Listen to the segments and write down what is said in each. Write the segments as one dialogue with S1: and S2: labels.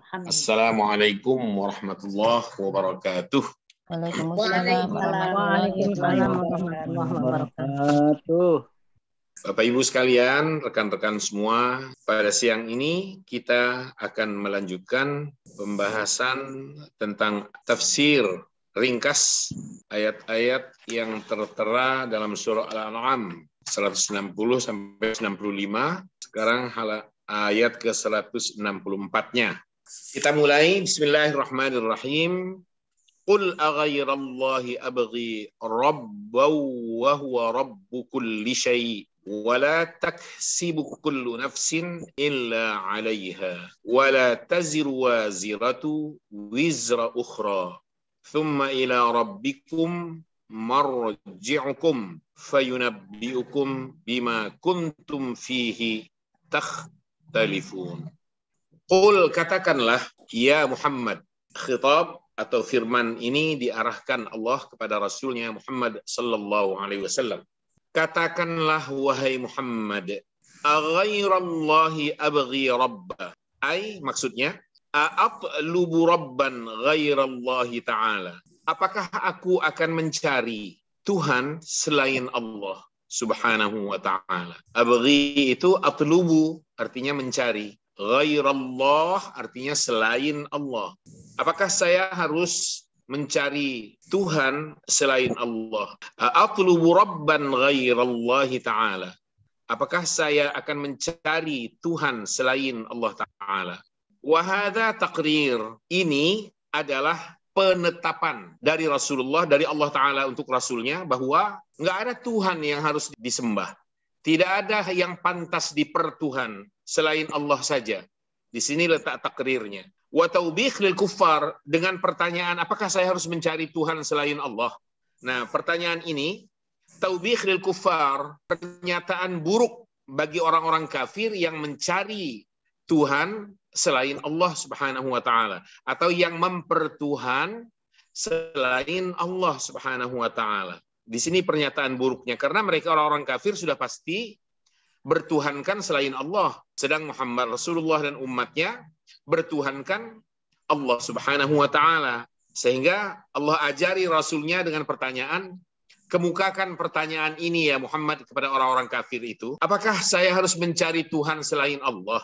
S1: Assalamualaikum warahmatullahi wabarakatuh.
S2: Waalaikumsalam warahmatullahi wabarakatuh.
S1: Bapak Ibu sekalian, rekan-rekan semua, pada siang ini kita akan melanjutkan pembahasan tentang tafsir ringkas ayat-ayat yang tertera dalam surah Al-An'am 160 sampai 95. Sekarang ayat ke 164-nya. Kita mulai. Bismillahirrahmanirrahim. Qul aghairallahi abghi rabban wa huwa rabbu kulli syai' wa la taksibu kullu nafsin illa 'alayha wa la taziru waziratu wizra ukhra thumma ila rabbikum marji'ukum fayunabbi'ukum bima kuntum fihi takhtalifun. Qul, katakanlah ya Muhammad. Khitab atau firman ini diarahkan Allah kepada Rasulnya Muhammad sallallahu alaihi wasallam. Katakanlah wahai Muhammad, aghairallahi abghi rabba. Maksudnya, a'atlubu rabban ghairallahi ta'ala. Apakah aku akan mencari Tuhan selain Allah subhanahu wa ta'ala. Abghi itu atlubu, artinya mencari. Ghairallah artinya selain Allah. Apakah saya harus mencari Tuhan selain Allah? Atlubu rabban ghairallahi ta'ala. Apakah saya akan mencari Tuhan selain Allah Ta'ala? Wa hadza taqrir. Ini adalah penetapan dari Rasulullah, dari Allah Ta'ala untuk Rasulnya, bahwa nggak ada Tuhan yang harus disembah. Tidak ada yang pantas dipertuhan selain Allah saja. Di sini letak takrirnya. Wa taubih lil kuffar, dengan pertanyaan apakah saya harus mencari Tuhan selain Allah? Nah, pertanyaan ini taubih lil kuffar, pernyataan buruk bagi orang-orang kafir yang mencari Tuhan selain Allah Subhanahu wa taala atau yang mempertuhan selain Allah Subhanahu wa taala. Di sini pernyataan buruknya, karena mereka orang-orang kafir sudah pasti bertuhankan selain Allah. Sedang Muhammad Rasulullah dan umatnya bertuhankan Allah Subhanahu wa ta'ala. Sehingga Allah ajari Rasulnya dengan pertanyaan, kemukakan pertanyaan ini ya Muhammad kepada orang-orang kafir itu. Apakah saya harus mencari Tuhan selain Allah?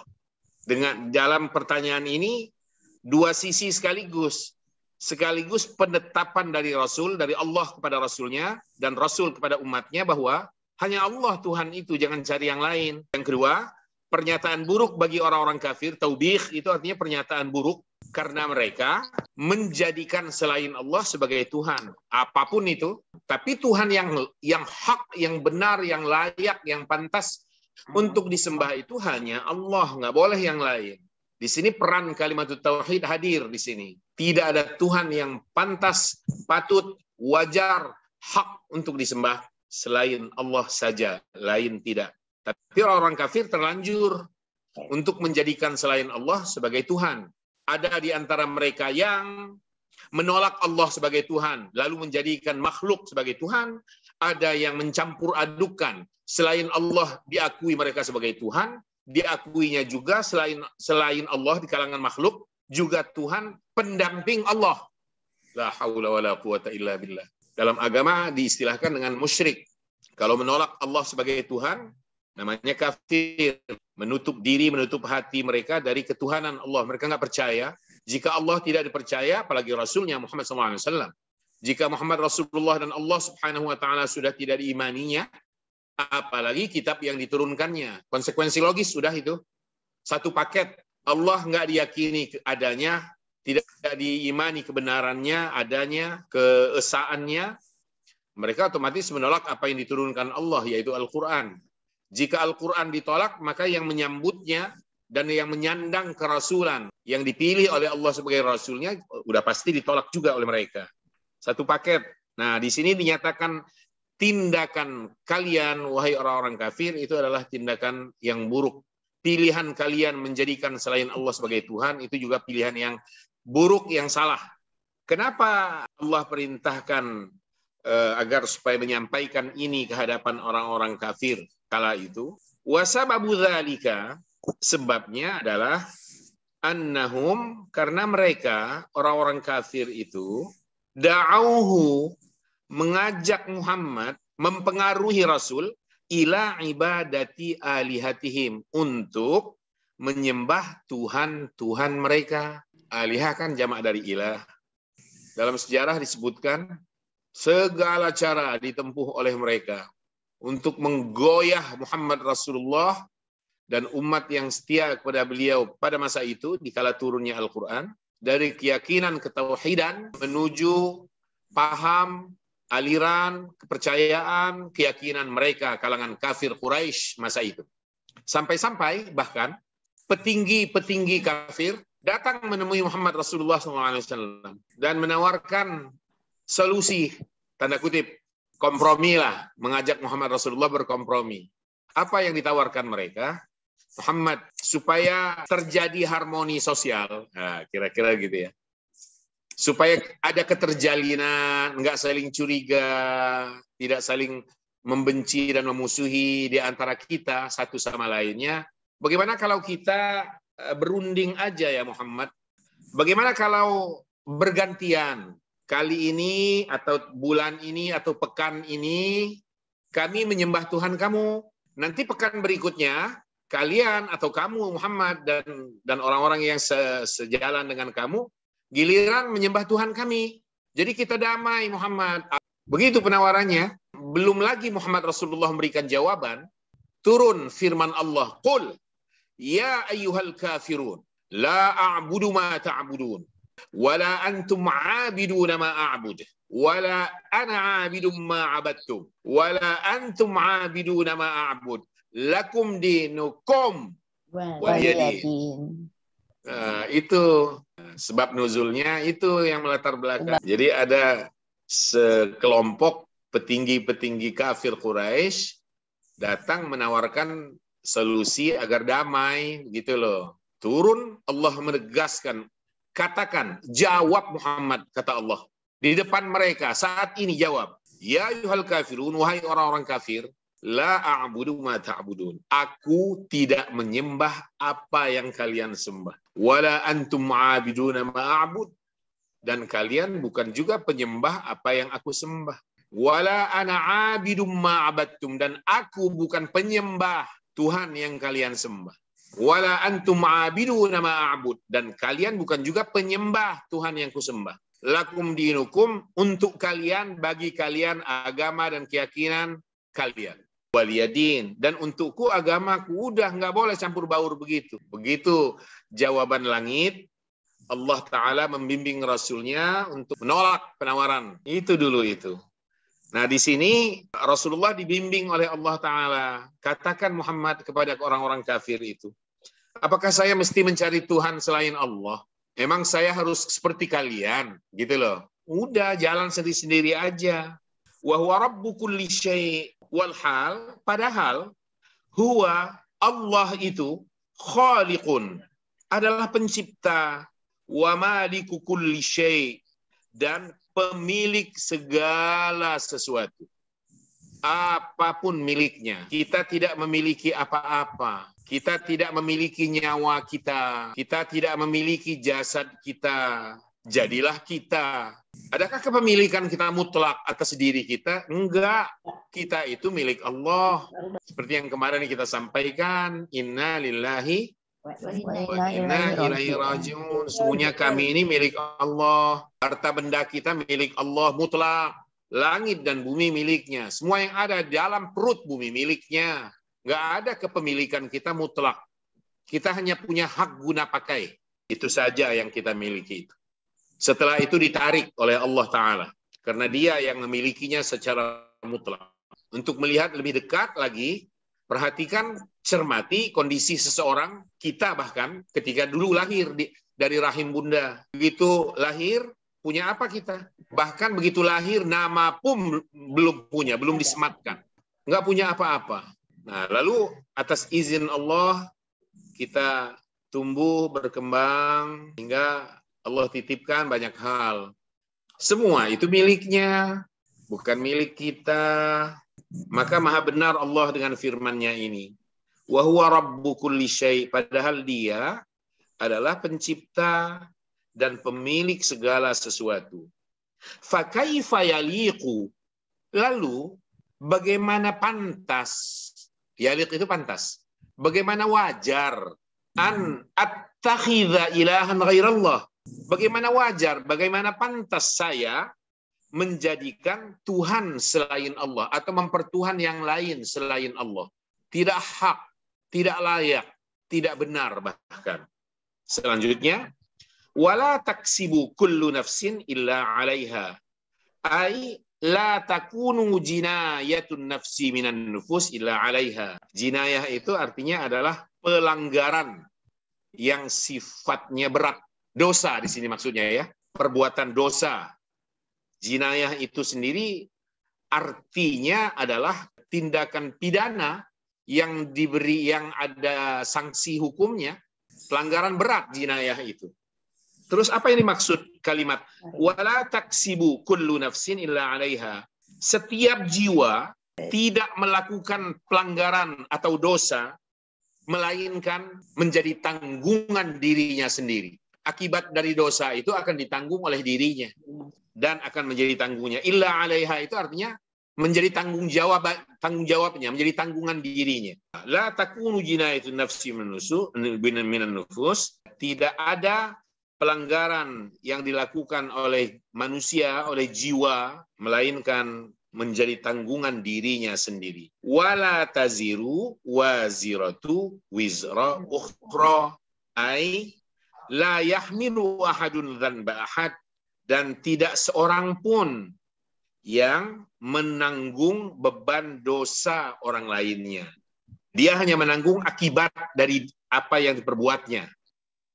S1: Dengan dalam pertanyaan ini, dua sisi sekaligus. Sekaligus penetapan dari Rasul, dari Allah kepada Rasulnya, dan Rasul kepada umatnya bahwa hanya Allah Tuhan itu, jangan cari yang lain. Yang kedua, pernyataan buruk bagi orang-orang kafir, taubih, itu artinya pernyataan buruk, karena mereka menjadikan selain Allah sebagai Tuhan. Apapun itu, tapi Tuhan yang hak, yang benar, yang layak, yang pantas untuk disembah itu hanya Allah, nggak boleh yang lain. Di sini peran kalimat tauhid hadir di sini. Tidak ada Tuhan yang pantas, patut, wajar, hak untuk disembah selain Allah saja, lain tidak. Tapi orang kafir terlanjur untuk menjadikan selain Allah sebagai Tuhan. Ada di antara mereka yang menolak Allah sebagai Tuhan, lalu menjadikan makhluk sebagai Tuhan. Ada yang mencampur adukan, selain Allah diakui mereka sebagai Tuhan, diakuinya juga selain Allah di kalangan makhluk juga Tuhan pendamping Allah. La haula wala quwata illa billah. Dalam agama diistilahkan dengan musyrik. Kalau menolak Allah sebagai Tuhan, namanya kafir. Menutup diri, menutup hati mereka dari ketuhanan Allah. Mereka nggak percaya. Jika Allah tidak dipercaya, apalagi Rasulnya Muhammad SAW. Jika Muhammad Rasulullah dan Allah Subhanahu wa ta'ala sudah tidak diimaninya, apalagi kitab yang diturunkannya. Konsekuensi logis sudah itu. Satu paket. Allah nggak diyakini adanya, tidak diimani kebenarannya, adanya, keesaannya. Mereka otomatis menolak apa yang diturunkan Allah, yaitu Al-Quran. Jika Al-Quran ditolak, maka yang menyambutnya dan yang menyandang kerasulan, yang dipilih oleh Allah sebagai Rasulnya, udah pasti ditolak juga oleh mereka. Satu paket. Nah, di sini dinyatakan tindakan kalian, wahai orang-orang kafir, itu adalah tindakan yang buruk. Pilihan kalian menjadikan selain Allah sebagai Tuhan, itu juga pilihan yang buruk, yang salah. Kenapa Allah perintahkan agar supaya menyampaikan ini ke hadapan orang-orang kafir kala itu? Wasababu dzalika, sebabnya adalah annahum, karena mereka orang-orang kafir itu da'auhu, mengajak Muhammad, mempengaruhi Rasul ila ibadati alihatihim, untuk menyembah Tuhan-Tuhan mereka. Alihah kan jamak dari ilah. Dalam sejarah disebutkan segala cara ditempuh oleh mereka untuk menggoyah Muhammad Rasulullah dan umat yang setia kepada beliau pada masa itu dikala turunnya Al-Quran, dari keyakinan ketauhidan menuju paham, aliran, kepercayaan, keyakinan mereka kalangan kafir Quraisy masa itu. Sampai-sampai bahkan petinggi-petinggi kafir datang menemui Muhammad Rasulullah SAW dan menawarkan solusi, tanda kutip, kompromi lah, mengajak Muhammad Rasulullah berkompromi. Apa yang ditawarkan mereka? Muhammad, supaya terjadi harmoni sosial, nah, kira-kira gitu ya, supaya ada keterjalinan, nggak saling curiga, tidak saling membenci dan memusuhi di antara kita satu sama lainnya. Bagaimana kalau kita berunding aja ya Muhammad? Bagaimana kalau bergantian? Kali ini atau bulan ini atau pekan ini kami menyembah Tuhan kamu. Nanti pekan berikutnya kalian atau kamu Muhammad dan orang-orang yang sejalan dengan kamu giliran menyembah Tuhan kami. Jadi kita damai Muhammad. Begitu penawarannya. Belum lagi Muhammad Rasulullah memberikan jawaban, turun firman Allah, qul ya ayyuhal kafirun la a'budu ma ta'budun wala antum 'abiduna ma a'bud wala ana 'abidum ma 'abadtum wala antum 'abiduna ma a'bud lakum dinukum waliyadin. Nah, itu sebab nuzulnya, itu yang melatar belakang. Jadi ada sekelompok petinggi-petinggi kafir Quraisy datang menawarkan solusi agar damai, gitu loh. Turun Allah menegaskan, katakan, jawab Muhammad, kata Allah di depan mereka saat ini, jawab, ya ayyuhal kafirun, wahai orang-orang kafir, la a'budu ma ta'budun, aku tidak menyembah apa yang kalian sembah, wala antum 'abiduna ma a'bud, dan kalian bukan juga penyembah apa yang aku sembah, wala ana 'abidum ma 'abadtum, dan aku bukan penyembah Tuhan yang kalian sembah, wala antum 'abiduna ma a'bud, dan kalian bukan juga penyembah Tuhan yang kusembah, lakum dinukum, untuk kalian, bagi kalian agama dan keyakinan kalian, waliyadin, dan untukku agamaku, udah nggak boleh campur baur begitu. Begitu jawaban langit, Allah Ta'ala membimbing Rasulnya untuk menolak penawaran. Itu dulu itu. Nah di sini Rasulullah dibimbing oleh Allah Ta'ala. Katakan Muhammad kepada orang-orang kafir itu, apakah saya mesti mencari Tuhan selain Allah? Emang saya harus seperti kalian? Gitu loh. Udah jalan sendiri-sendiri aja. Wa huwa rabbu kulli syai'. Walhal, padahal huwa, Allah itu, khaliqun, adalah pencipta, wa maliku kulli syai', dan pemilik segala sesuatu. Apapun miliknya. Kita tidak memiliki apa-apa. Kita tidak memiliki nyawa kita. Kita tidak memiliki jasad kita. Jadilah kita. Adakah kepemilikan kita mutlak atas diri kita? Enggak. Kita itu milik Allah. Seperti yang kemarin kita sampaikan, inna lillahi wa inna ilaihi rajiun. Sesungguhnya kami ini milik Allah. Harta benda kita milik Allah mutlak. Langit dan bumi miliknya. Semua yang ada dalam perut bumi miliknya. Enggak ada kepemilikan kita mutlak. Kita hanya punya hak guna pakai. Itu saja yang kita miliki itu. Setelah itu ditarik oleh Allah Ta'ala. Karena dia yang memilikinya secara mutlak. Untuk melihat lebih dekat lagi, perhatikan, cermati kondisi seseorang, kita bahkan ketika dulu lahir dari rahim bunda. Begitu lahir, punya apa kita? Bahkan begitu lahir, nama pun belum punya, belum disematkan. Nggak punya apa-apa. Nah, lalu atas izin Allah, kita tumbuh, berkembang, hingga Allah titipkan banyak hal. Semua itu miliknya, bukan milik kita. Maka maha benar Allah dengan firman-Nya ini. Wa huwa rabbu kulli syai', padahal dia adalah pencipta dan pemilik segala sesuatu. Fakaifa yaliqu, lalu bagaimana pantas, yaliq itu pantas, bagaimana wajar, an attakhidha ilahan ghairallah, bagaimana wajar, bagaimana pantas saya menjadikan Tuhan selain Allah atau mempertuhan yang lain selain Allah. Tidak hak, tidak layak, tidak benar bahkan. Selanjutnya, wala taksibu kullu nafsin illa 'alaiha. Ai la takunu jinayatun nafsi minan nufus illa 'alaiha. Jinayah itu artinya adalah pelanggaran yang sifatnya berat. Dosa di sini maksudnya ya, perbuatan dosa. Jinayah itu sendiri artinya adalah tindakan pidana yang ada sanksi hukumnya, pelanggaran berat jinayah itu. Terus apa yang dimaksud kalimat wala taksibu kullu nafsin illa 'alaiha? Setiap jiwa tidak melakukan pelanggaran atau dosa melainkan menjadi tanggungan dirinya sendiri. Akibat dari dosa itu akan ditanggung oleh dirinya dan akan menjadi tanggungnya. Illa 'alaiha itu artinya menjadi tanggung jawabnya, menjadi tanggungan dirinya. La takunu jinayatun nafsi minan nufus. Tidak ada pelanggaran yang dilakukan oleh manusia, oleh jiwa, melainkan menjadi tanggungan dirinya sendiri. Wala taziru waziratu wizra ukhra. Ai la yahmilu ahadun dzanba ahad. Dan tidak seorang pun yang menanggung beban dosa orang lainnya. Dia hanya menanggung akibat dari apa yang diperbuatnya.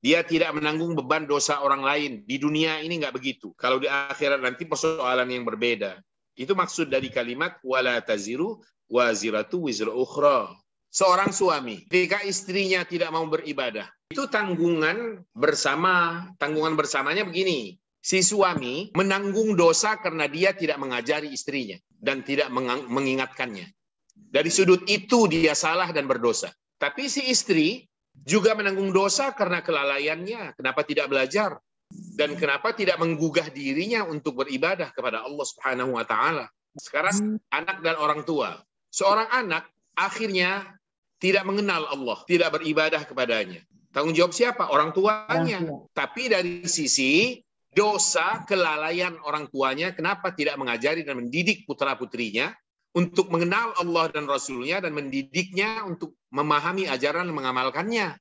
S1: Dia tidak menanggung beban dosa orang lain. Di dunia ini nggak begitu. Kalau di akhirat nanti persoalan yang berbeda. Itu maksud dari kalimat wala taziru waziratu wizra ukhra. Seorang suami, ketika istrinya tidak mau beribadah, itu tanggungan bersama. Tanggungan bersamanya begini. Si suami menanggung dosa karena dia tidak mengajari istrinya dan tidak mengingatkannya. Dari sudut itu dia salah dan berdosa. Tapi si istri juga menanggung dosa karena kelalaiannya. Kenapa tidak belajar? Dan kenapa tidak menggugah dirinya untuk beribadah kepada Allah Subhanahu wa Ta'ala? Sekarang anak dan orang tua. Seorang anak akhirnya tidak mengenal Allah, tidak beribadah kepadanya. Tanggung jawab siapa? Orang tuanya. Tapi dari sisi dosa, kelalaian orang tuanya, kenapa tidak mengajari dan mendidik putra-putrinya untuk mengenal Allah dan Rasulnya dan mendidiknya untuk memahami ajaran dan mengamalkannya.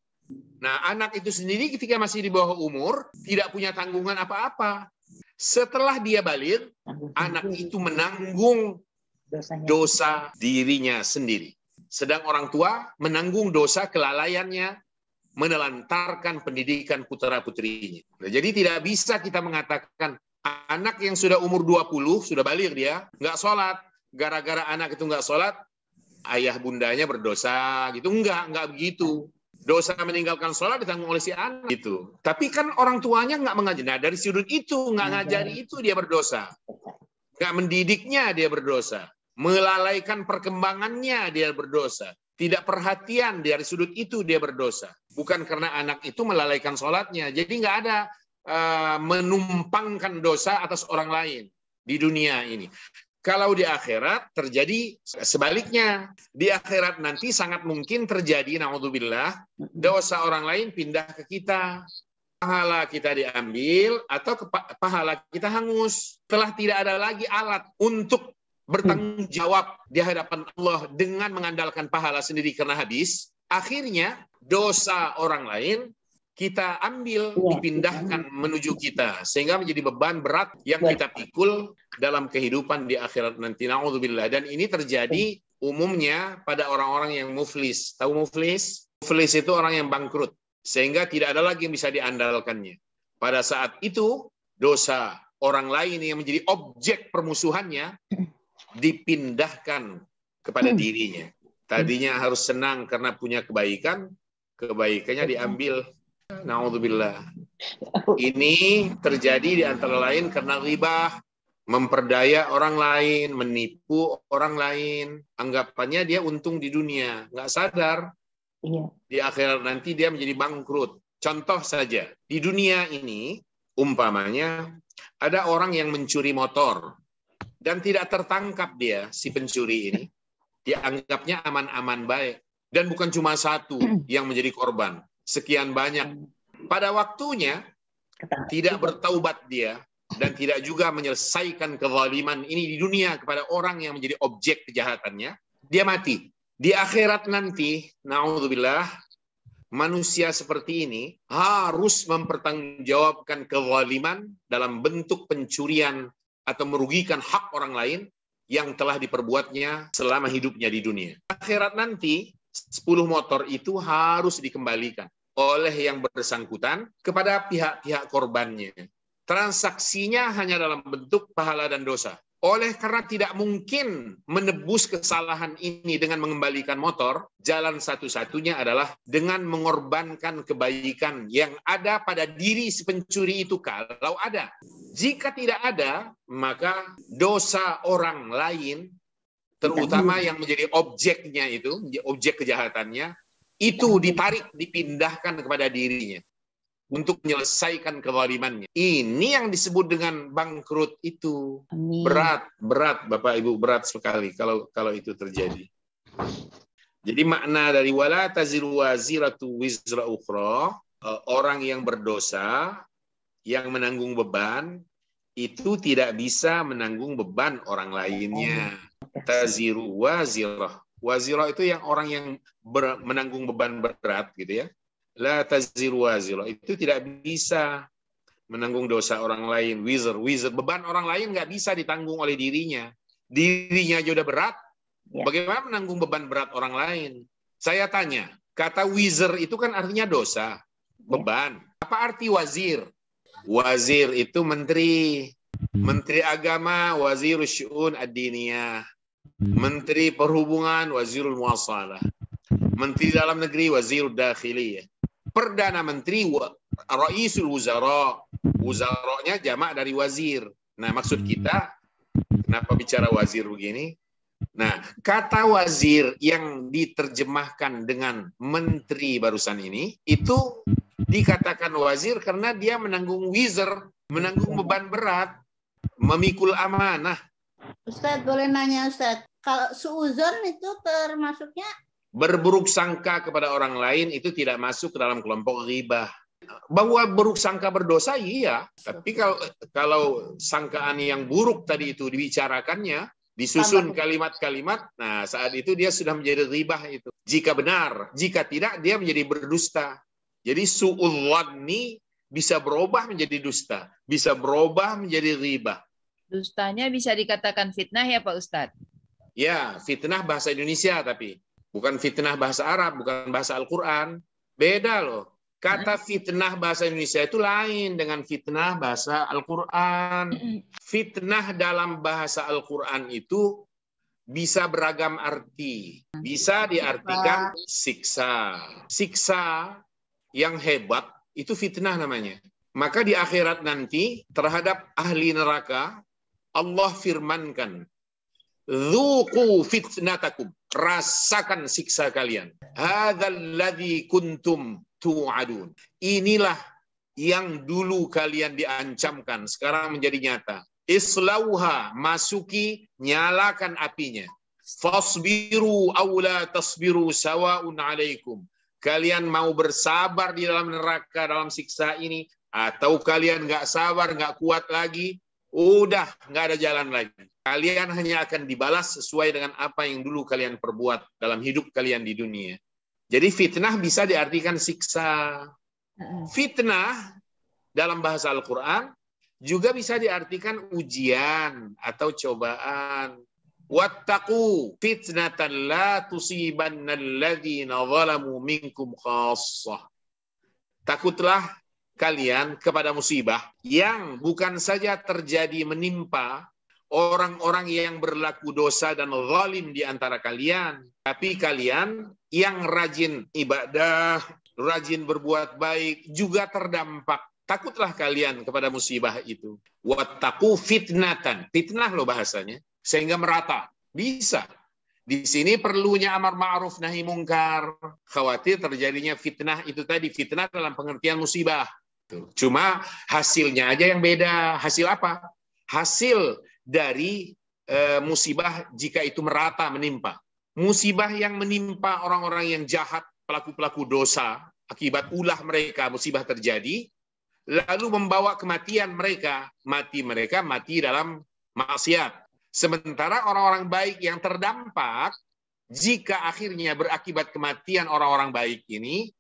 S1: Nah, anak itu sendiri ketika masih di bawah umur, tidak punya tanggungan apa-apa. Setelah dia balik, anak itu menanggung dosa dirinya sendiri. Sedang orang tua menanggung dosa kelalaiannya, menelantarkan pendidikan putra-putrinya. Nah, jadi tidak bisa kita mengatakan anak yang sudah umur 20, sudah balik dia, nggak sholat. Gara-gara anak itu nggak sholat, ayah bundanya berdosa. Gitu. Nggak begitu. Dosa meninggalkan sholat ditanggung oleh si anak. Gitu. Tapi kan orang tuanya nggak mengajar. Nah, dari sudut itu, nggak ngajari itu dia berdosa. Nggak mendidiknya dia berdosa. Melalaikan perkembangannya dia berdosa. Tidak perhatian dari sudut itu dia berdosa. Bukan karena anak itu melalaikan sholatnya. Jadi nggak ada menumpangkan dosa atas orang lain di dunia ini. Kalau di akhirat terjadi sebaliknya. Di akhirat nanti sangat mungkin terjadi, na'udzubillah, dosa orang lain pindah ke kita. Pahala kita diambil atau pahala kita hangus. Telah tidak ada lagi alat untuk bertanggung jawab di hadapan Allah dengan mengandalkan pahala sendiri karena habis, akhirnya dosa orang lain kita ambil, dipindahkan menuju kita, sehingga menjadi beban berat yang kita pikul dalam kehidupan di akhirat nanti. Na'udzubillah. Dan ini terjadi umumnya pada orang-orang yang muflis. Tahu muflis? Muflis itu orang yang bangkrut, sehingga tidak ada lagi yang bisa diandalkannya. Pada saat itu, dosa orang lain yang menjadi objek permusuhannya dipindahkan kepada dirinya. Tadinya harus senang karena punya kebaikan, kebaikannya diambil. Na'udzubillah. Ini terjadi di antara lain karena riba, memperdaya orang lain, menipu orang lain. Anggapannya dia untung di dunia, nggak sadar. Di akhirat nanti dia menjadi bangkrut. Contoh saja, di dunia ini, umpamanya, ada orang yang mencuri motor, dan tidak tertangkap dia, si pencuri ini, dianggapnya aman-aman baik. Dan bukan cuma satu yang menjadi korban, sekian banyak. Pada waktunya, tidak bertaubat dia, dan tidak juga menyelesaikan kezaliman ini di dunia kepada orang yang menjadi objek kejahatannya, dia mati. Di akhirat nanti, na'udzubillah, manusia seperti ini harus mempertanggungjawabkan kezaliman dalam bentuk pencurian atau merugikan hak orang lain yang telah diperbuatnya selama hidupnya di dunia. Akhirat nanti, 10 motor itu harus dikembalikan oleh yang bersangkutan kepada pihak-pihak korbannya. Transaksinya hanya dalam bentuk pahala dan dosa. Oleh karena tidak mungkin menebus kesalahan ini dengan mengembalikan motor, jalan satu-satunya adalah dengan mengorbankan kebaikan yang ada pada diri si pencuri itu kalau ada. Jika tidak ada, maka dosa orang lain, terutama yang menjadi objeknya itu, objek kejahatannya, itu ditarik, dipindahkan kepada dirinya untuk menyelesaikan kezalimannya. Ini yang disebut dengan bangkrut itu.
S2: Amin.
S1: Berat Bapak Ibu, berat sekali kalau itu terjadi. Jadi makna dari wala taziru waziratu wizra ukhra, orang yang berdosa yang menanggung beban itu tidak bisa menanggung beban orang lainnya. Taziru wazirah. Wazirah itu yang orang yang menanggung beban berat gitu ya. La taziru wazirah, itu tidak bisa menanggung dosa orang lain. Wizr, beban orang lain nggak bisa ditanggung oleh dirinya. Dirinya aja udah berat, bagaimana menanggung beban berat orang lain? Saya tanya, kata wizr itu kan artinya dosa, beban. Apa arti wazir? Wazir itu menteri. Menteri agama, wazirul syu'un ad-diniyah. Menteri perhubungan, wazirul muwasalah. Menteri dalam negeri, wazirul dakhiliyah. Perdana Menteri, Raisul Wuzara. Wuzaranya jamak dari wazir. Nah, maksud kita, kenapa bicara wazir begini? Nah, kata wazir yang diterjemahkan dengan menteri barusan ini, itu dikatakan wazir karena dia menanggung wizr, menanggung beban berat, memikul amanah.
S3: Ustadz, boleh nanya Ustadz, kalau suuzon itu termasuknya?
S1: Berburuk sangka kepada orang lain itu tidak masuk ke dalam kelompok ghibah. Bahwa buruk sangka berdosa, iya. Tapi kalau sangkaan yang buruk tadi itu dibicarakannya, disusun kalimat-kalimat, nah saat itu dia sudah menjadi ghibah itu. Jika benar, jika tidak dia menjadi berdusta. Jadi su'ul dhanni bisa berubah menjadi dusta, bisa berubah menjadi ghibah.
S4: Dustanya bisa dikatakan fitnah ya Pak Ustadz?
S1: Ya, fitnah bahasa Indonesia tapi. Bukan fitnah bahasa Arab, bukan bahasa Al-Quran. Beda loh. Kata fitnah bahasa Indonesia itu lain dengan fitnah bahasa Al-Quran. Fitnah dalam bahasa Al-Quran itu bisa beragam arti. Bisa diartikan siksa. Siksa yang hebat itu fitnah namanya. Maka di akhirat nanti terhadap ahli neraka, Allah firmankan, Dzuqu fitnatakum, rasakan siksa kalian. Hadzal ladzi kuntum tu'adun. Inilah yang dulu kalian diancamkan, sekarang menjadi nyata. Islauha, masuki, nyalakan apinya. Fasbiru aw la tasbiru sawa'un 'alaikum. Kalian mau bersabar di dalam neraka, dalam siksa ini, atau kalian nggak sabar, nggak kuat lagi, udah nggak ada jalan lagi. Kalian hanya akan dibalas sesuai dengan apa yang dulu kalian perbuat dalam hidup kalian di dunia. Jadi fitnah bisa diartikan siksa. Fitnah dalam bahasa Al-Quran juga bisa diartikan ujian atau cobaan. Wattaqu fitnatan la tusibanna alladzina zalamu minkum khassah. Takutlah kalian kepada musibah yang bukan saja terjadi menimpa orang-orang yang berlaku dosa dan zalim di antara kalian, tapi kalian yang rajin ibadah, rajin berbuat baik juga terdampak. Takutlah kalian kepada musibah itu. Wattaqu fitnatan. Fitnah loh bahasanya. Sehingga merata. Bisa. Di sini perlunya amar ma'ruf nahi mungkar. Khawatir terjadinya fitnah itu tadi. Fitnah dalam pengertian musibah. Cuma hasilnya aja yang beda. Hasil apa? Hasil dari musibah jika itu merata menimpa. Musibah yang menimpa orang-orang yang jahat, pelaku-pelaku dosa, akibat ulah mereka musibah terjadi, lalu membawa kematian mereka. Mati dalam maksiat. Sementara orang-orang baik yang terdampak, jika akhirnya berakibat kematian orang-orang baik ini,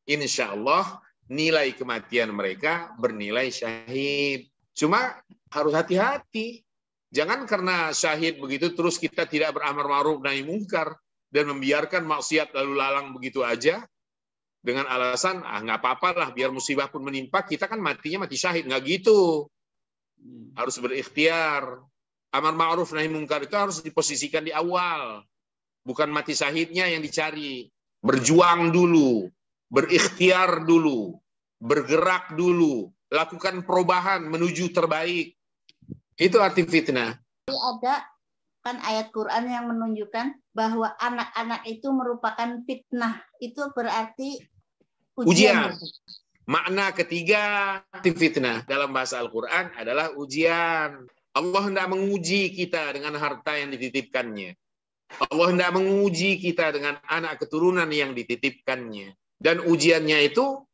S1: insya Allah nilai kematian mereka bernilai syahid. Cuma harus hati-hati. Jangan karena syahid begitu terus kita tidak beramar ma'ruf nahi mungkar dan membiarkan maksiat lalu lalang begitu aja dengan alasan nggak apa-apa lah biar musibah pun menimpa, kita kan matinya mati syahid. Nggak gitu. Harus berikhtiar. Amar ma'ruf nahi mungkar itu harus diposisikan di awal. Bukan mati syahidnya yang dicari. Berjuang dulu, berikhtiar dulu, bergerak dulu, lakukan perubahan menuju terbaik. Itu arti fitnah.
S3: Ada kan ayat Quran yang menunjukkan bahwa anak-anak itu merupakan fitnah. Itu berarti ujian.
S1: Makna ketiga fitnah dalam bahasa Al-Quran adalah ujian. Allah hendak menguji kita dengan harta yang dititipkannya. Allah hendak menguji kita dengan anak keturunan yang dititipkannya. Dan ujiannya itu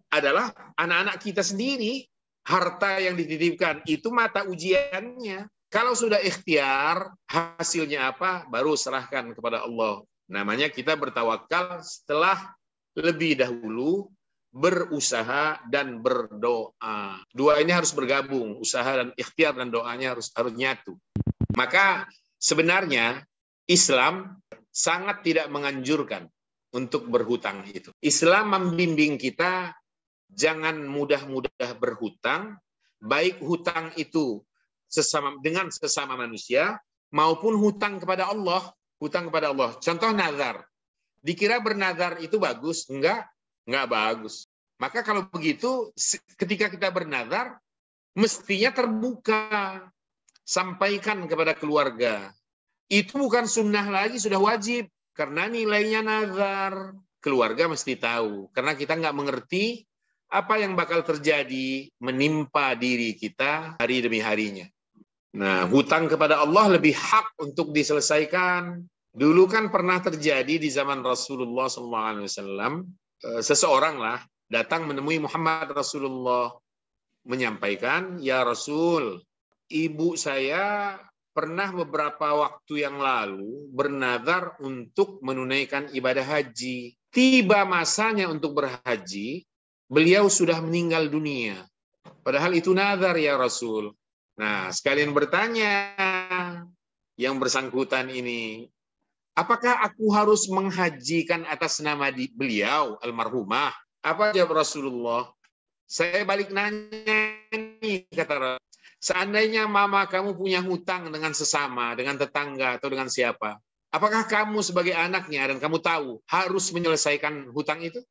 S1: adalah anak-anak kita sendiri. Harta yang dititipkan itu mata ujiannya. Kalau sudah ikhtiar, hasilnya apa? Baru serahkan kepada Allah. Namanya kita bertawakal setelah lebih dahulu berusaha dan berdoa. Dua ini harus bergabung, usaha dan ikhtiar dan doanya harus nyatu. Maka sebenarnya Islam sangat tidak menganjurkan untuk berhutang itu. Islam membimbing kita jangan mudah-mudah berhutang, baik hutang itu dengan sesama manusia maupun hutang kepada Allah. Hutang kepada Allah. Contoh nazar. Dikira bernazar itu bagus? Enggak bagus. Maka kalau begitu, ketika kita bernazar, mestinya terbuka. Sampaikan kepada keluarga. Itu bukan sunnah lagi, sudah wajib. Karena nilainya nazar. Keluarga mesti tahu. Karena kita nggak mengerti apa yang bakal terjadi menimpa diri kita hari demi harinya. Nah, hutang kepada Allah lebih hak untuk diselesaikan. Dulu kan pernah terjadi di zaman Rasulullah SAW. Seseorang lah datang menemui Muhammad Rasulullah menyampaikan, ya Rasul, ibu saya pernah beberapa waktu yang lalu bernazar untuk menunaikan ibadah haji. Tiba masanya untuk berhaji, beliau sudah meninggal dunia. Padahal itu nazar ya Rasul. Nah, sekalian bertanya yang bersangkutan ini, apakah aku harus menghajikan atas nama beliau, almarhumah? Apa jawab Rasulullah? Saya balik nanya nih, kata Rasul. Seandainya mama kamu punya hutang dengan sesama, dengan tetangga, atau dengan siapa, apakah kamu sebagai anaknya dan kamu tahu harus menyelesaikan hutang itu?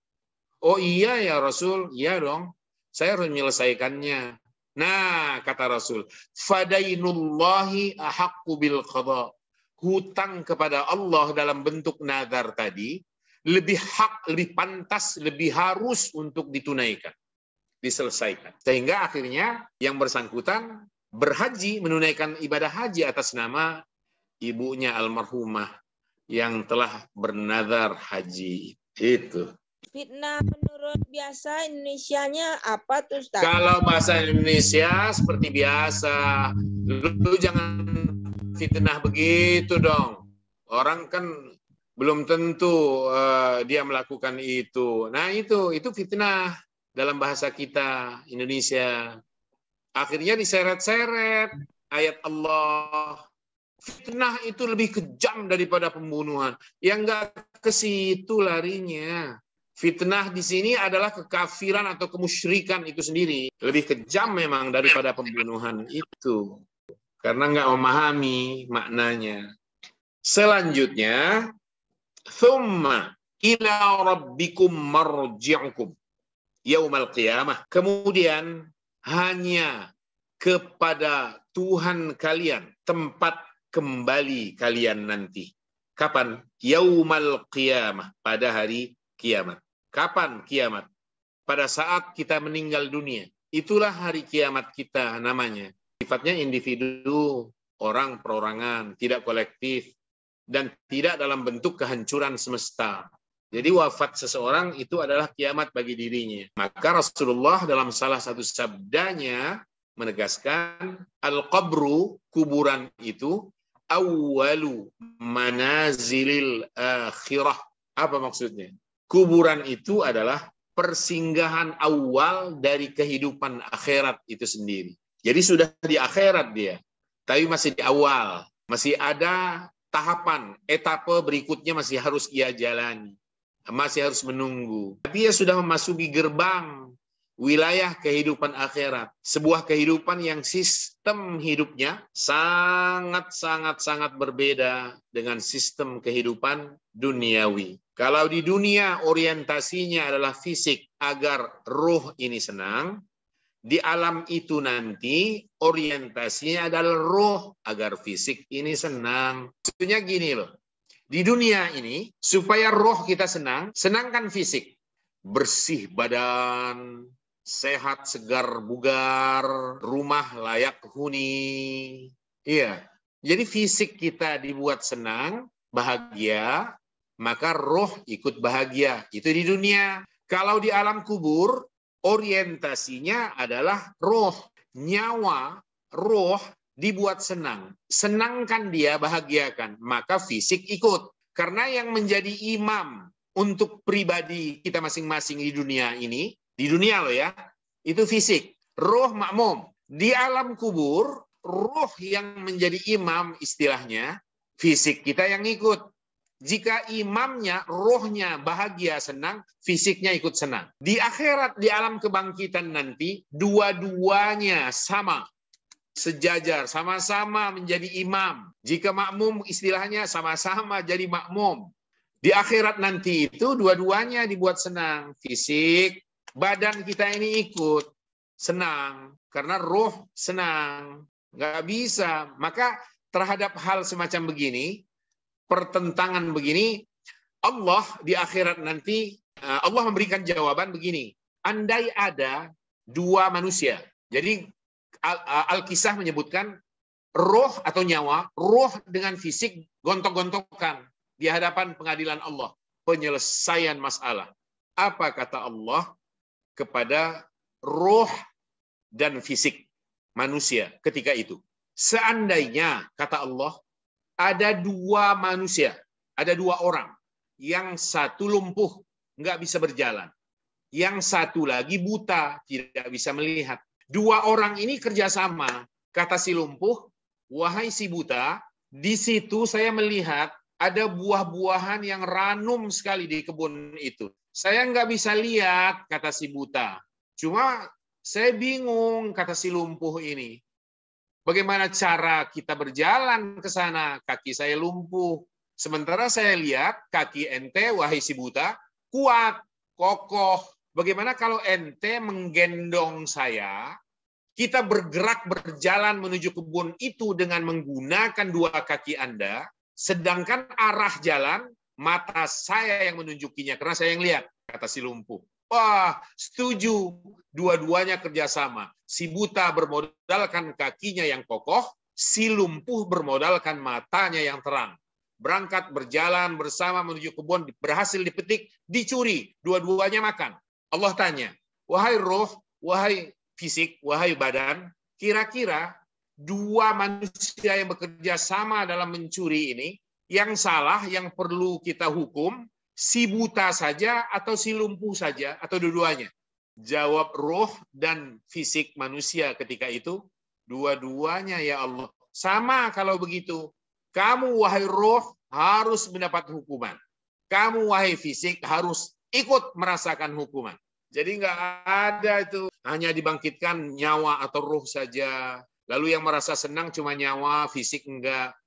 S1: Oh iya ya Rasul, iya dong. Saya harus menyelesaikannya. Nah, kata Rasul, fadainullahi ahaqqu bil qada. Hutang kepada Allah dalam bentuk nazar tadi lebih hak, lebih pantas, lebih harus untuk ditunaikan, diselesaikan. Sehingga akhirnya yang bersangkutan berhaji, menunaikan ibadah haji atas nama ibunya almarhumah yang telah bernazar haji. Itu.
S5: Fitnah menurut biasa Indonesianya apa tuh, Ustaz?
S1: Kalau bahasa Indonesia seperti biasa, lu jangan fitnah begitu dong. Orang kan belum tentu dia melakukan itu. Nah itu fitnah dalam bahasa kita Indonesia. Akhirnya diseret-seret ayat Allah. Fitnah itu lebih kejam daripada pembunuhan. Yang enggak ke situ larinya. Fitnah di sini adalah kekafiran atau kemusyrikan itu sendiri. Lebih kejam memang daripada pembunuhan itu. Karena enggak memahami maknanya. Selanjutnya, thumma ila rabbikum marji'ukum yaumal qiyamah. Kemudian hanya kepada Tuhan kalian tempat kembali kalian nanti. Kapan? Yaumal qiyamah, pada hari kiamat. Kapan kiamat? Pada saat kita meninggal dunia. Itulah hari kiamat kita namanya. Sifatnya individu, orang perorangan, tidak kolektif, dan tidak dalam bentuk kehancuran semesta. Jadi wafat seseorang itu adalah kiamat bagi dirinya. Maka Rasulullah dalam salah satu sabdanya menegaskan, al-qabru, kuburan itu, awwalu manazilil akhirah. Apa maksudnya? Kuburan itu adalah persinggahan awal dari kehidupan akhirat itu sendiri. Jadi sudah di akhirat dia, tapi masih di awal. Masih ada tahapan, etape berikutnya masih harus ia jalani. Masih harus menunggu. Tapi ia sudah memasuki gerbang wilayah kehidupan akhirat. Sebuah kehidupan yang sistem hidupnya sangat berbeda dengan sistem kehidupan duniawi. Kalau di dunia orientasinya adalah fisik agar ruh ini senang, di alam itu nanti orientasinya adalah ruh agar fisik ini senang. Maksudnya gini loh. Di dunia ini, supaya roh kita senang, senangkan fisik. Bersih badan, sehat, segar, bugar, rumah layak huni. Iya. Jadi fisik kita dibuat senang, bahagia, maka roh ikut bahagia. Itu di dunia. Kalau di alam kubur, orientasinya adalah roh. Nyawa, roh, dibuat senang. Senangkan dia, bahagiakan. Maka fisik ikut. Karena yang menjadi imam untuk pribadi kita masing-masing di dunia ini, di dunia loh ya, itu fisik. Roh makmum. Di alam kubur, roh yang menjadi imam istilahnya, fisik kita yang ikut. Jika imamnya, rohnya bahagia, senang, fisiknya ikut senang. Di akhirat, di alam kebangkitan nanti, dua-duanya sama. Sejajar, sama-sama menjadi imam. Jika makmum istilahnya sama-sama jadi makmum. Di akhirat nanti itu dua-duanya dibuat senang. Fisik, badan kita ini ikut senang. Karena roh senang. Nggak bisa. Maka terhadap hal semacam begini, pertentangan begini, Allah di akhirat nanti, Allah memberikan jawaban begini. Andai ada dua manusia. Jadi Al-Kisah menyebutkan roh atau nyawa, roh dengan fisik gontok-gontokan di hadapan pengadilan Allah. Penyelesaian masalah. Apa kata Allah kepada roh dan fisik manusia ketika itu? Seandainya, kata Allah, ada dua manusia, ada dua orang. Yang satu lumpuh, nggak bisa berjalan. Yang satu lagi buta, tidak bisa melihat. Dua orang ini kerjasama. Kata si lumpuh, wahai si buta, di situ saya melihat ada buah-buahan yang ranum sekali di kebun itu. Saya nggak bisa lihat, kata si buta. Cuma saya bingung, kata si lumpuh ini. Bagaimana cara kita berjalan ke sana? Kaki saya lumpuh. Sementara saya lihat kaki ente, wahai si buta, kuat, kokoh. Bagaimana kalau ente menggendong saya, kita bergerak berjalan menuju kebun itu dengan menggunakan dua kaki Anda, sedangkan arah jalan, mata saya yang menunjukinya, karena saya yang lihat, kata si lumpuh. Wah, setuju. Dua-duanya kerjasama. Si buta bermodalkan kakinya yang kokoh, si lumpuh bermodalkan matanya yang terang. Berangkat berjalan bersama menuju kebun, berhasil dipetik, dicuri. Dua-duanya makan. Allah tanya, wahai roh, wahai fisik, wahai badan, kira-kira dua manusia yang bekerja sama dalam mencuri ini, yang salah, yang perlu kita hukum, si buta saja atau si lumpuh saja, atau dua-duanya? Jawab roh dan fisik manusia ketika itu, dua-duanya ya Allah. Sama kalau begitu. Kamu wahai roh harus mendapat hukuman. Kamu wahai fisik harus ikut merasakan hukuman. Jadi nggak ada itu hanya dibangkitkan nyawa atau roh saja. Lalu yang merasa senang cuma nyawa, fisik enggak.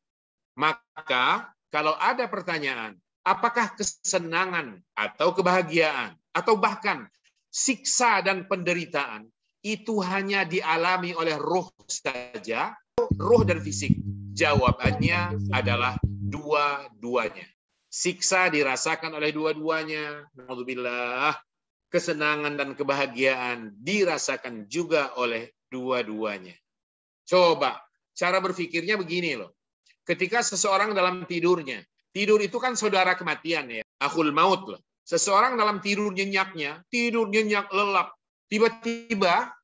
S1: Maka kalau ada pertanyaan, apakah kesenangan atau kebahagiaan atau bahkan siksa dan penderitaan itu hanya dialami oleh roh saja, roh dan fisik? Jawabannya adalah dua-duanya. Siksa dirasakan oleh dua-duanya. Naudzubillah. Kesenangan dan kebahagiaan dirasakan juga oleh dua-duanya. Coba, cara berpikirnya begini loh. Ketika seseorang dalam tidurnya, tidur itu kan saudara kematian ya, akhul maut loh. Seseorang dalam tidur nyenyak lelap. Tiba-tiba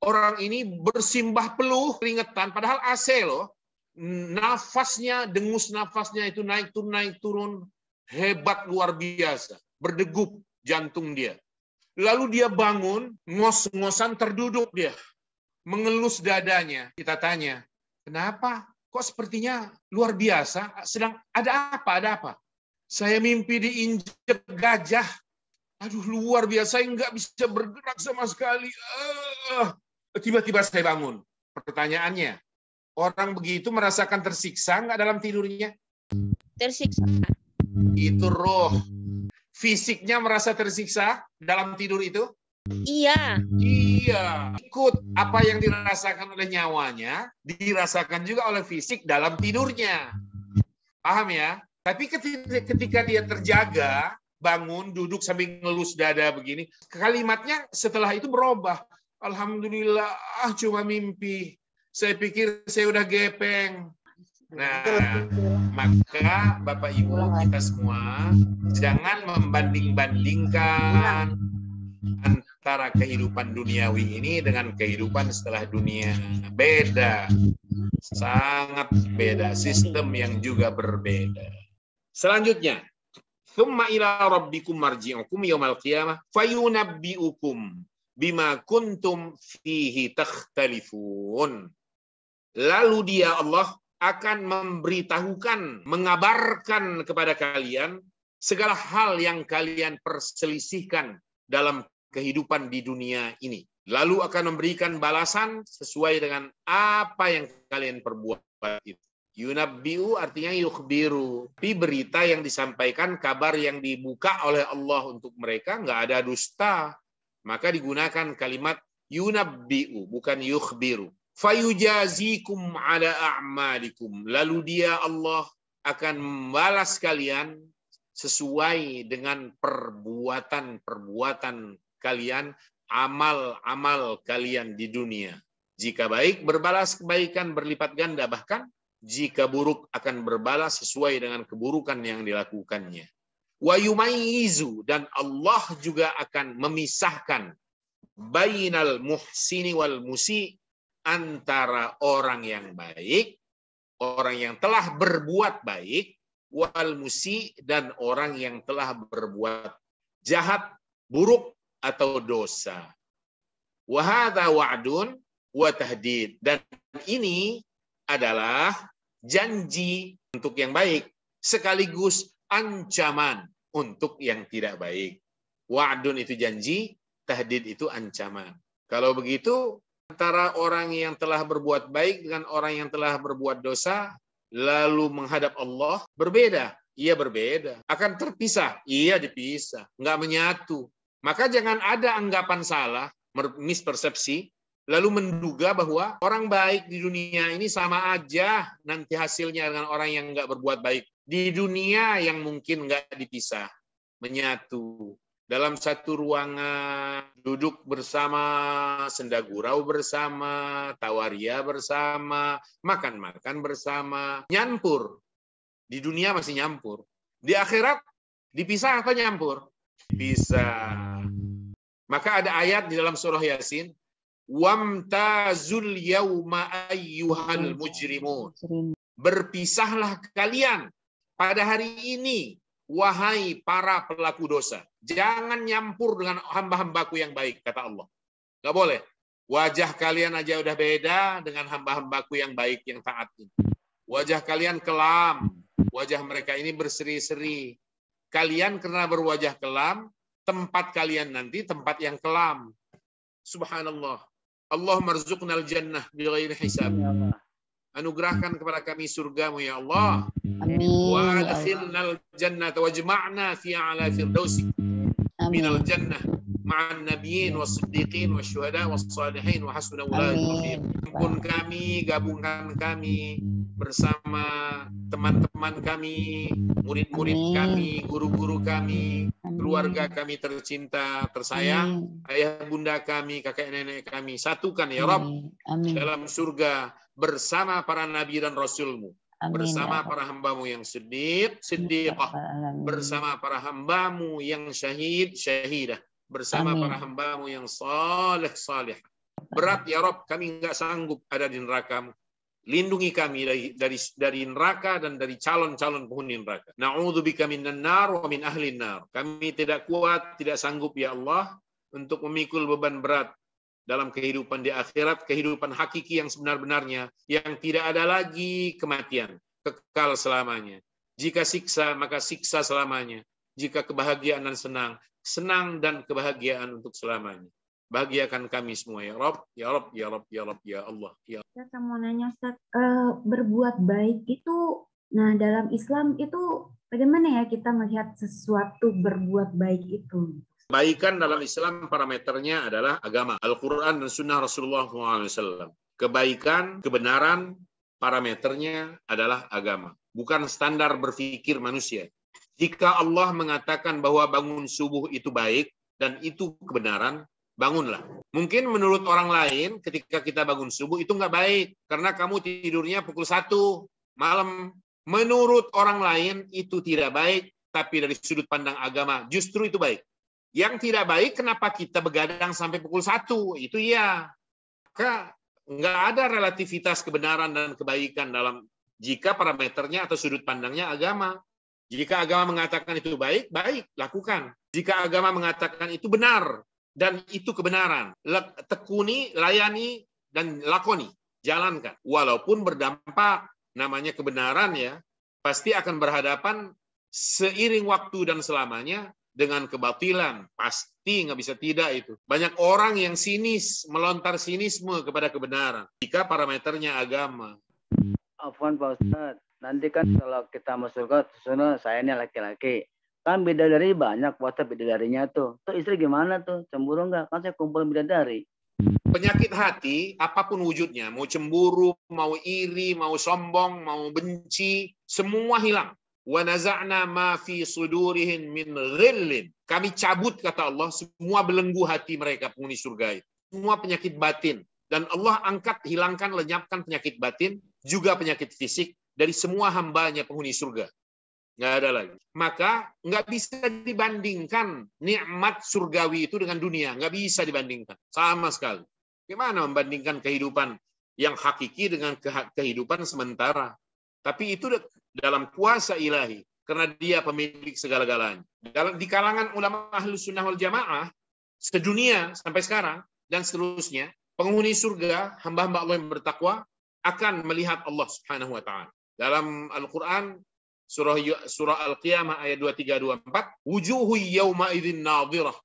S1: orang ini bersimbah peluh keringetan, padahal AC loh. Nafasnya, dengus nafasnya itu naik turun, hebat luar biasa. Berdegup jantung dia. Lalu dia bangun, ngos-ngosan terduduk dia. Mengelus dadanya. Kita tanya, kenapa? Kok sepertinya luar biasa? Sedang ada apa? Saya mimpi diinjek gajah. Aduh, luar biasa, nggak bisa bergerak sama sekali. Tiba-tiba saya bangun. Pertanyaannya, orang begitu merasakan tersiksa nggak dalam tidurnya?
S5: Tersiksa.
S1: Itu roh. Fisiknya merasa tersiksa dalam tidur itu?
S5: Iya.
S1: Iya. Ikut apa yang dirasakan oleh nyawanya, dirasakan juga oleh fisik dalam tidurnya. Paham ya? Tapi ketika dia terjaga, bangun, duduk sambil ngelus dada begini, kalimatnya setelah itu berubah. Alhamdulillah, cuma mimpi. Saya pikir saya udah gepeng. Nah, maka Bapak Ibu kita semua jangan membanding-bandingkan antara kehidupan duniawi ini dengan kehidupan setelah dunia. Beda. Sangat beda. Sistem yang juga berbeda. Selanjutnya, "Tsumma ila rabbikum marji'ukum yaumal qiyamah fayunabbi'ukum bima kuntum fihi takhtalifun." Lalu dia Allah akan memberitahukan, mengabarkan kepada kalian segala hal yang kalian perselisihkan dalam kehidupan di dunia ini. Lalu akan memberikan balasan sesuai dengan apa yang kalian perbuat itu. Yunabbi'u artinya yukhbiru. Tapi berita yang disampaikan, kabar yang dibuka oleh Allah untuk mereka, nggak ada dusta. Maka digunakan kalimat yunabbi'u, bukan yukhbiru. Fayujazikum ala a'malikum. Lalu dia Allah akan membalas kalian sesuai dengan perbuatan-perbuatan kalian, amal-amal kalian di dunia. Jika baik, berbalas kebaikan berlipat ganda. Bahkan jika buruk, akan berbalas sesuai dengan keburukan yang dilakukannya. Wa yumayyizu, dan Allah juga akan memisahkan bainal muhsini wal musi, antara orang yang baik, orang yang telah berbuat baik, wal musi, dan orang yang telah berbuat jahat, buruk, atau dosa. Wa hadza wa'dun wa tahdid. Dan ini adalah janji untuk yang baik, sekaligus ancaman untuk yang tidak baik. Wa'dun itu janji, tahdid itu ancaman. Kalau begitu, antara orang yang telah berbuat baik dengan orang yang telah berbuat dosa, lalu menghadap Allah, berbeda. Iya berbeda. Akan terpisah. Iya dipisah. Nggak menyatu. Maka jangan ada anggapan salah, mispersepsi, lalu menduga bahwa orang baik di dunia ini sama aja nanti hasilnya dengan orang yang nggak berbuat baik. Di dunia yang mungkin nggak dipisah. Menyatu. Dalam satu ruangan, duduk bersama, senda gurau bersama, tawaria bersama, makan-makan bersama, nyampur. Di dunia masih nyampur. Di akhirat dipisah atau nyampur? Bisa. Maka ada ayat di dalam surah Yasin, "Wamtazul yauma ayyuhal mujrimun." Berpisahlah kalian pada hari ini, wahai para pelaku dosa. Jangan nyampur dengan hamba-hambaku yang baik, kata Allah. Nggak boleh. Wajah kalian aja udah beda dengan hamba-hambaku yang baik, yang taat ini. Wajah kalian kelam. Wajah mereka ini berseri-seri. Kalian karena berwajah kelam, tempat kalian nanti tempat yang kelam. Subhanallah. Allah marzuqnal jannah bighairi hisab. Anugerahkan kepada kami surgamu ya Allah.
S2: Amin.
S1: Wa adkhilnal jannata wajma'na fi a'la firdausi minal jannah ma'an nabiyyin was-siddiqin wasyuhada was-salihin wa hasuna ulaika rafiq. Ampun kami, gabungkan kami bersama teman-teman kami, murid-murid
S2: Amin.
S1: kami, guru-guru kami,
S2: Amin.
S1: keluarga kami tercinta, tersayang, ayah bunda kami, kakek nenek kami. Satukan ya Rabb
S2: Amin.
S1: dalam surga bersama para nabi dan rasulmu.
S2: Amin.
S1: Bersama
S2: Ya Rabb.
S1: para hambamu yang siddiqah,
S2: Alamin.
S1: bersama para hambamu yang syahidah, bersama
S2: Amin.
S1: para hambamu yang salih. Berat ya Rabb, kami nggak sanggup ada di neraka-Mu. Lindungi kami dari neraka dan dari calon-calon penghuni neraka. Na'udzubika minan nar wa min ahlin nar. Kami tidak kuat, tidak sanggup ya Allah untuk memikul beban berat dalam kehidupan di akhirat, kehidupan hakiki yang sebenar-benarnya, yang tidak ada lagi kematian, kekal selamanya. Jika siksa, maka siksa selamanya. Jika kebahagiaan dan senang dan kebahagiaan untuk selamanya. Bahagiakan kami semua ya Rabb, ya Rabb, ya Rabb, ya Rabb, ya Allah. Ya.
S6: Saya mau nanya Ustaz, berbuat baik itu, nah dalam Islam itu bagaimana ya kita melihat sesuatu berbuat baik itu?
S1: Kebaikan dalam Islam parameternya adalah agama, Al-Quran dan Sunnah Rasulullah SAW. Kebaikan, kebenaran, parameternya adalah agama, bukan standar berpikir manusia. Jika Allah mengatakan bahwa bangun subuh itu baik dan itu kebenaran, bangunlah. Mungkin menurut orang lain ketika kita bangun subuh itu nggak baik karena kamu tidurnya pukul 1 malam. Menurut orang lain itu tidak baik, tapi dari sudut pandang agama justru itu baik. Yang tidak baik kenapa kita begadang sampai pukul 1? Itu ya. Maka nggak ada relativitas kebenaran dan kebaikan dalam jika parameternya atau sudut pandangnya agama. Jika agama mengatakan itu baik, lakukan. Jika agama mengatakan itu benar, dan itu kebenaran. Tekuni, layani, dan lakoni. Jalankan. Walaupun berdampak, namanya kebenaran ya, pasti akan berhadapan seiring waktu dan selamanya dengan kebatilan. Pasti nggak bisa tidak itu. Banyak orang yang sinis, melontar sinisme kepada kebenaran. Jika parameternya agama.
S7: Afwan Pak Ustadz, nanti kan kalau kita masuk surga, saya ini laki-laki. Kan bidadari banyak, puasa bidadarinya tuh. Tuh istri gimana tuh? Cemburu nggak? Kan saya kumpul bidadari.
S1: Penyakit hati, apapun wujudnya, mau cemburu, mau iri, mau sombong, mau benci, semua hilang. Wa naza'na ma fi sudurihim min ghillin. Kami cabut, kata Allah, semua belenggu hati mereka, penghuni surga itu. Semua penyakit batin. Dan Allah angkat, hilangkan, lenyapkan penyakit batin, juga penyakit fisik dari semua hambanya penghuni surga. Nggak ada lagi. Maka nggak bisa dibandingkan nikmat surgawi itu dengan dunia. Nggak bisa dibandingkan. Sama sekali. Gimana membandingkan kehidupan yang hakiki dengan kehidupan sementara? Tapi itu dalam kuasa ilahi. Karena dia pemilik segala-galanya. Di kalangan ulama Ahlus Sunnah wal Jamaah, sedunia sampai sekarang, dan seterusnya, penghuni surga, hamba-hamba Allah yang bertakwa, akan melihat Allah Subhanahu wa Ta'ala. Dalam Al-Quran, Surah Al-Qiyamah ayat 23-24, wujuhu yawma idzin nadhirah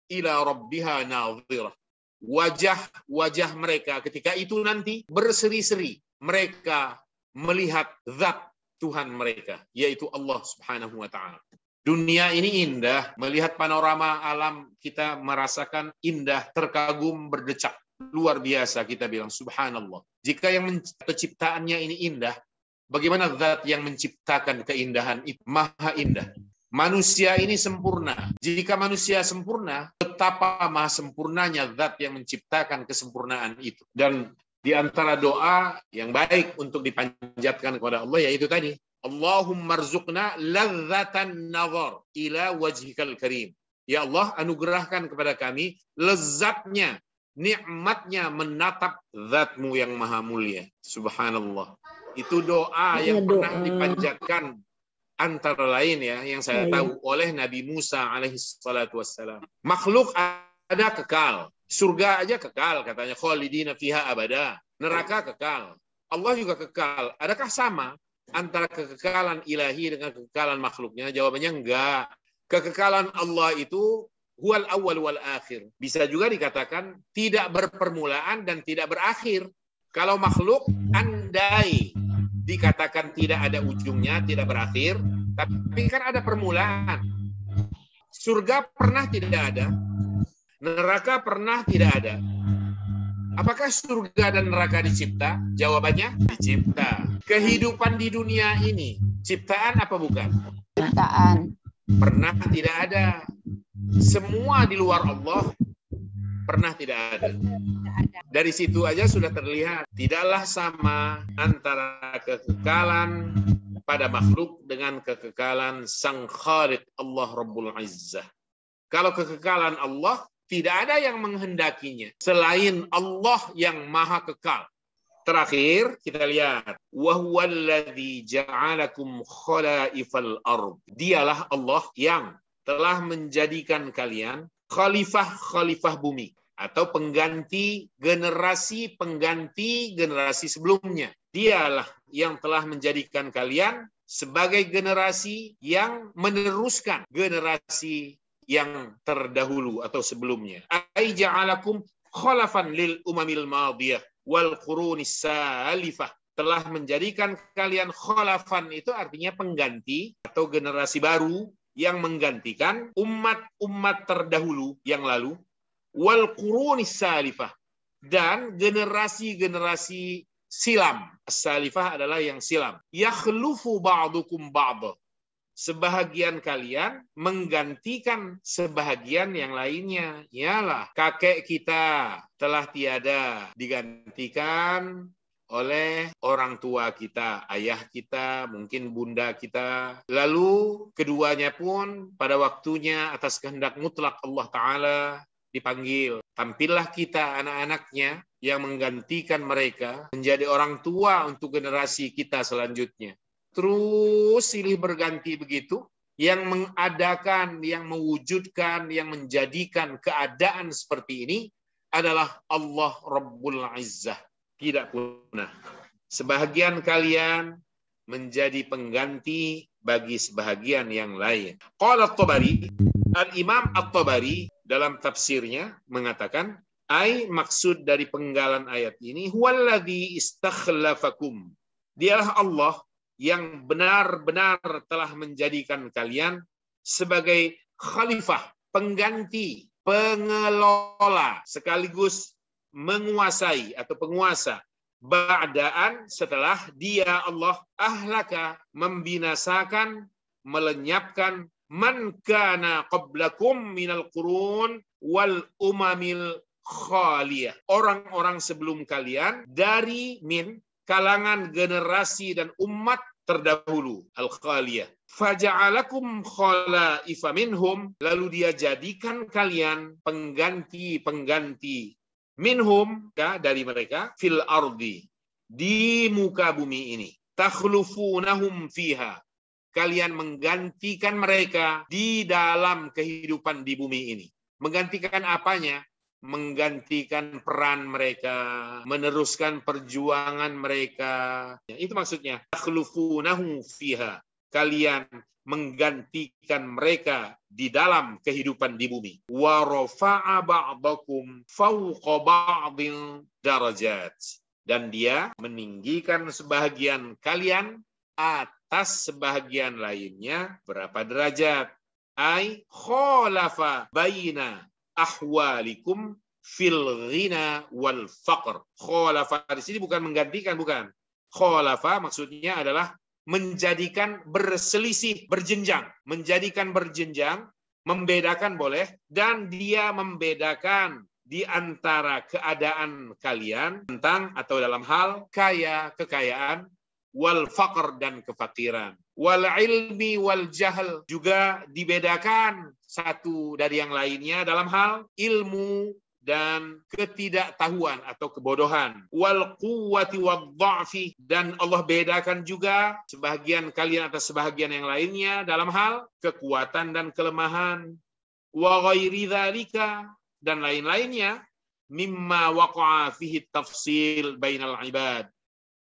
S1: ila rabbiha nadhirah. Wajah mereka ketika itu nanti berseri-seri. Mereka melihat zat Tuhan mereka, yaitu Allah Subhanahu wa Ta'ala. Dunia ini indah, melihat panorama alam kita merasakan indah, terkagum, berdecak. Luar biasa kita bilang subhanallah. Jika yang penciptaannya ini indah, bagaimana zat yang menciptakan keindahan itu? Maha indah. Manusia ini sempurna. Jika manusia sempurna, betapa maha sempurnanya zat yang menciptakan kesempurnaan itu. Dan di antara doa yang baik untuk dipanjatkan kepada Allah yaitu tadi, Allahumma rzuqna ladzatan nazar ila wajhikal karim. Ya Allah, anugerahkan kepada kami lezatnya, nikmatnya menatap zat-Mu yang maha mulia. Subhanallah. Itu doa yang pernah dipanjatkan antara lain ya, yang saya tahu oleh Nabi Musa alaihi salatu wassalam. Makhluk ada kekal. Surga aja kekal, katanya khalidina fiha abada. Neraka kekal. Allah juga kekal. Adakah sama antara kekekalan ilahi dengan kekekalan makhluknya? Jawabannya enggak. Kekekalan Allah itu huwal awwal wal akhir. Bisa juga dikatakan tidak berpermulaan dan tidak berakhir. Kalau makhluk andai dikatakan tidak ada ujungnya, tidak berakhir, tapi kan ada permulaan. Surga pernah tidak ada, neraka pernah tidak ada. Apakah surga dan neraka dicipta? Jawabannya dicipta. Kehidupan di dunia ini ciptaan apa bukan?
S2: Ciptaan.
S1: Pernah tidak ada. Semua di luar Allah pernah tidak ada. Dari situ aja sudah terlihat tidaklah sama antara kekekalan pada makhluk dengan kekekalan Sang Khaliq Allah Rabbul Izzah. Kalau kekekalan Allah, tidak ada yang menghendakinya selain Allah yang maha kekal. Terakhir kita lihat, wa huwallazi ja'alakum khalaifal ard. Dialah Allah yang telah menjadikan kalian khalifah bumi atau pengganti generasi sebelumnya. Dialah yang telah menjadikan kalian sebagai generasi yang meneruskan generasi yang terdahulu atau sebelumnya. Ai ja'alakum khalafan lil umamil madiyah wal qurunis salifah. Telah menjadikan kalian khalafan, itu artinya pengganti atau generasi baru yang menggantikan umat-umat terdahulu yang lalu, wal qurunis salifah, dan generasi-generasi silam. As-salifah adalah yang silam. Yakhlufu ba'dukum ba'da. Sebahagian kalian menggantikan sebahagian yang lainnya. Yalah, kakek kita telah tiada, digantikan oleh orang tua kita, ayah kita, mungkin bunda kita. Lalu keduanya pun pada waktunya atas kehendak mutlak Allah Ta'ala dipanggil. Tampillah kita anak-anaknya yang menggantikan mereka menjadi orang tua untuk generasi kita selanjutnya. Terus silih berganti begitu, yang mengadakan, yang mewujudkan, yang menjadikan keadaan seperti ini adalah Allah Rabbul Izzah. Tidak punah. Sebahagian kalian menjadi pengganti bagi sebahagian yang lain. Qala At-Tabari, Al-Imam At-Tabari dalam tafsirnya mengatakan, maksud dari penggalan ayat ini, huwallazi istakhlafakum. Dialah Allah yang benar-benar telah menjadikan kalian sebagai khalifah, pengganti, pengelola, sekaligus menguasai atau penguasa. Ba'daan, setelah dia Allah ahlaka, membinasakan, melenyapkan man kana qablakum minal qurun wal umamil khaliyah. Orang-orang sebelum kalian dari kalangan generasi dan umat terdahulu, al-khaliyah. Faja'alakum khalaifa minhum, lalu dia jadikan kalian pengganti-pengganti minhum, dari mereka, fil ardi, di muka bumi ini. Takhlufunahum fiha, kalian menggantikan mereka di dalam kehidupan di bumi ini. Menggantikan apanya? Menggantikan peran mereka, meneruskan perjuangan mereka. Itu maksudnya. Takhlufunahu fiha. Kalian menggantikan mereka di dalam kehidupan di bumi. Wa rafa'a ba'dakum fawqa ba'din darajat. Dan dia meninggikan sebahagian kalian atas sebahagian lainnya berapa derajat. Ai khalafa baina ahwalikum fil ghina wal faqr. Khalafa di sini bukan menggantikan, bukan. Khalafa maksudnya adalah menjadikan berselisih, berjenjang, menjadikan berjenjang, membedakan boleh, dan dia membedakan di antara keadaan kalian tentang atau dalam hal kaya, kekayaan, wal faqr dan kefakiran. Wal ilmi wal jahl, juga dibedakan satu dari yang lainnya dalam hal ilmu dan ketidaktahuan atau kebodohan. Wal quwwati wad dha'fi, dan Allah bedakan juga sebahagian kalian atas sebahagian yang lainnya dalam hal kekuatan dan kelemahan. Wa ghairi dzalika, dan lain-lainnya, mimma waqa'a fihi tafsil bainal ibad,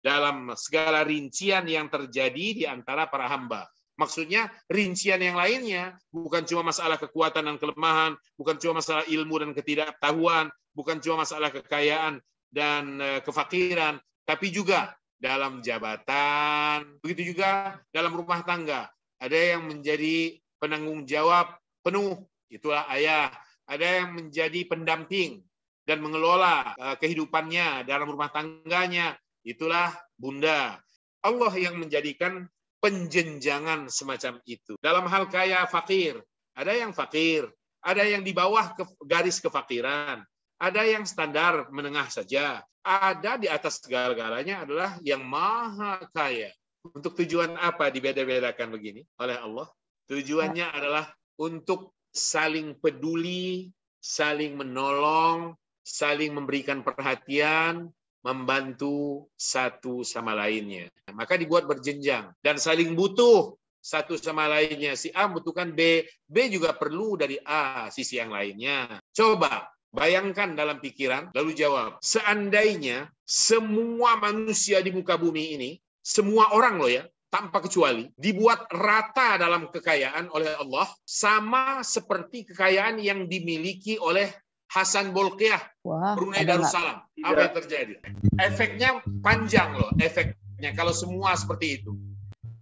S1: dalam segala rincian yang terjadi di antara para hamba. Maksudnya rincian yang lainnya bukan cuma masalah kekuatan dan kelemahan, bukan cuma masalah ilmu dan ketidaktahuan, bukan cuma masalah kekayaan dan kefakiran, tapi juga dalam jabatan, begitu juga dalam rumah tangga. Ada yang menjadi penanggung jawab penuh, itulah ayah. Ada yang menjadi pendamping, dan mengelola kehidupannya dalam rumah tangganya. Itulah bunda. Allah yang menjadikan penjenjangan semacam itu. Dalam hal kaya fakir, ada yang fakir, ada yang di bawah garis kefakiran, ada yang standar menengah saja, ada di atas segala-galanya adalah yang maha kaya. Untuk tujuan apa dibeda-bedakan begini oleh Allah? Tujuannya adalah untuk saling peduli, saling menolong, saling memberikan perhatian, membantu satu sama lainnya. Maka dibuat berjenjang dan saling butuh satu sama lainnya. Si A membutuhkan B, B juga perlu dari A, sisi yang lainnya. Coba bayangkan dalam pikiran, lalu jawab, seandainya semua manusia di muka bumi ini, semua orang loh ya, tanpa kecuali, dibuat rata dalam kekayaan oleh Allah, sama seperti kekayaan yang dimiliki oleh Hasan Bolkiah, Brunei Darussalam. Apa yang terjadi? Efeknya panjang loh, efeknya kalau semua seperti itu.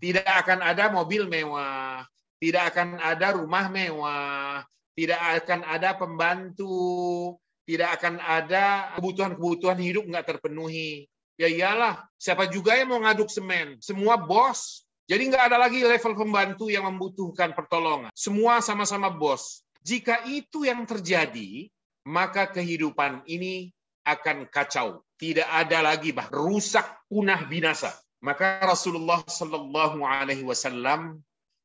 S1: Tidak akan ada mobil mewah, tidak akan ada rumah mewah, tidak akan ada pembantu, tidak akan ada kebutuhan-kebutuhan hidup nggak terpenuhi. Ya iyalah, siapa juga yang mau ngaduk semen? Semua bos. Jadi nggak ada lagi level pembantu yang membutuhkan pertolongan. Semua sama-sama bos. Jika itu yang terjadi, maka kehidupan ini akan kacau. Tidak ada lagi, rusak, punah, binasa. Maka Rasulullah Shallallahu Alaihi Wasallam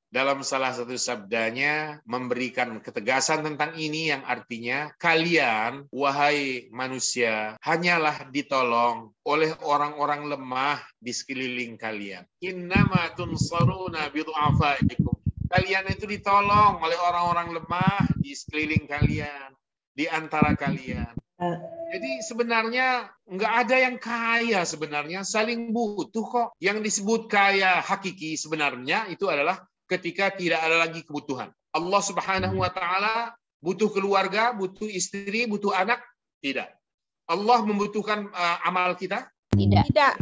S1: dalam salah satu sabdanya memberikan ketegasan tentang ini yang artinya kalian, wahai manusia, hanyalah ditolong oleh orang-orang lemah di sekeliling kalian. Innama tunsaruna bidu'afaikum. Kalian itu ditolong oleh orang-orang lemah di sekeliling kalian, di antara kalian. Jadi sebenarnya nggak ada yang kaya sebenarnya, saling butuh kok. Yang disebut kaya hakiki sebenarnya itu adalah ketika tidak ada lagi kebutuhan. Allah Subhanahu wa taala butuh keluarga, butuh istri, butuh anak? Tidak. Allah membutuhkan amal kita?
S5: Tidak.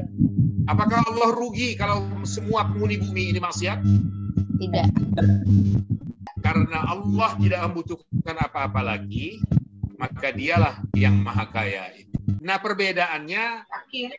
S1: Apakah Allah rugi kalau semua penghuni bumi ini maksiat?
S2: Tidak.
S1: Karena Allah tidak membutuhkan apa-apa lagi, maka dialah yang maha kaya. Nah, perbedaannya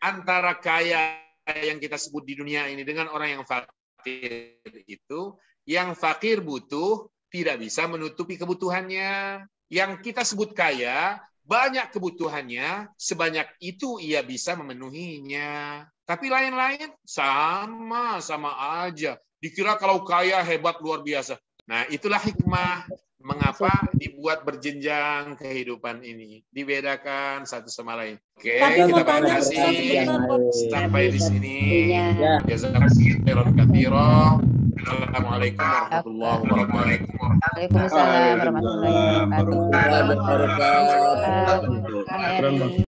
S1: antara kaya yang kita sebut di dunia ini dengan orang yang fakir itu, yang fakir butuh tidak bisa menutupi kebutuhannya. Yang kita sebut kaya banyak kebutuhannya, sebanyak itu ia bisa memenuhinya. Tapi lain-lain sama aja. Dikira kalau kaya hebat luar biasa. Nah, itulah hikmah mengapa dibuat berjenjang kehidupan ini, dibedakan satu sama lain. Oke, kita kasih sampai di sini. Jazakumullahu khairan. Assalamualaikum warahmatullahi wabarakatuh.
S2: Waalaikumsalam warahmatullahi wabarakatuh.